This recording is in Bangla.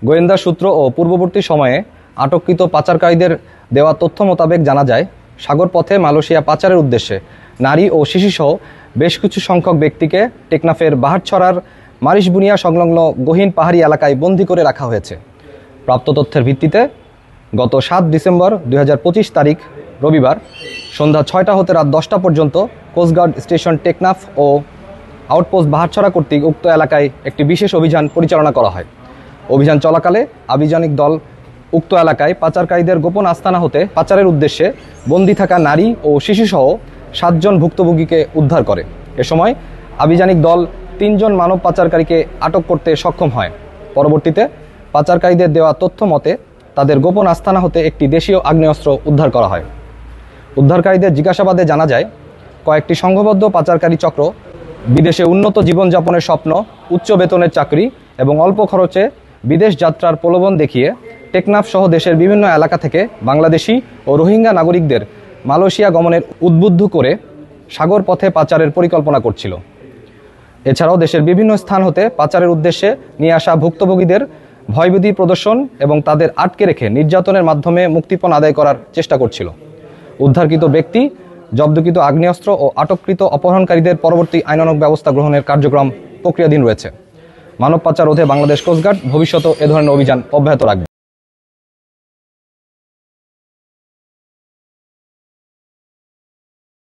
গোয়েন্দা সূত্র ও পূর্ববর্তী সময়ে আটককৃত পাচারকারীদের দেওয়া তথ্য মোতাবেক জানা যায়, সাগর পথে মালয়েশিয়া পাচারের উদ্দেশ্যে নারী ও শিশুসহ বেশ কিছু সংখ্যক ব্যক্তিকে টেকনাফের বাহারছড়ার মারিশবুনিয়া সংলগ্ন গহীন পাহাড়ি এলাকায় বন্দী করে রাখা হয়েছে। প্রাপ্ত তথ্যের ভিত্তিতে গত 7 ডিসেম্বর 2025 তারিখ রবিবার সন্ধ্যা 6টা হতে রাত 10টা পর্যন্ত কোস্টগার্ড স্টেশন টেকনাফ ও আউটপোস্ট বাহারছড়া কর্তৃক উক্ত এলাকায় একটি বিশেষ অভিযান পরিচালনা করা হয়। অভিযান চলাকালে আভিযানিক দল উক্ত এলাকায় পাচারকারীদের গোপন আস্তানা হতে পাচারের উদ্দেশ্যে বন্দী থাকা নারী ও শিশুসহ 7 জন ভুক্তভোগীকে উদ্ধার করে। এ সময় আভিযানিক দল 3 জন মানব পাচারকারীকে আটক করতে সক্ষম হয়। পরবর্তীতে পাচারকারীদের দেওয়া তথ্য মতে তাদের গোপন আস্তানা হতে একটি দেশীয় আগ্নেয়াস্ত্র উদ্ধার করা হয়। উদ্ধারকারীদের জিজ্ঞাসাবাদে জানা যায়, কয়েকটি সংঘবদ্ধ পাচারকারী চক্র বিদেশে উন্নত জীবনযাপনের স্বপ্ন, উচ্চ বেতনের চাকরি এবং অল্প খরচে বিদেশ যাত্রার প্রলোভন দেখিয়ে টেকনাফ সহ দেশের বিভিন্ন এলাকা থেকে বাংলাদেশি ও রোহিঙ্গা নাগরিকদের মালয়েশিয়া গমনের উদ্বুদ্ধ করে সাগর পথে পাচারের পরিকল্পনা করছিল। এছাড়াও দেশের বিভিন্ন স্থান হতে পাচারের উদ্দেশ্যে নিয়ে আসা ভুক্তভোগীদের ভয়ভীতি প্রদর্শন এবং তাদের আটকে রেখে নির্যাতনের মাধ্যমে মুক্তিপণ আদায় করার চেষ্টা করছিল। উদ্ধারকৃত ব্যক্তি, জব্দকৃত আগ্নেয়াস্ত্র ও আটককৃত অপহরণকারীদের পরবর্তী আইনানুগ ব্যবস্থা গ্রহণের কার্যক্রম প্রক্রিয়াধীন রয়েছে। মানব পাচার রোধে বাংলাদেশ কোস্টগার্ড ভবিষ্যতেও এ ধরনের অভিযান অব্যাহত রাখবে।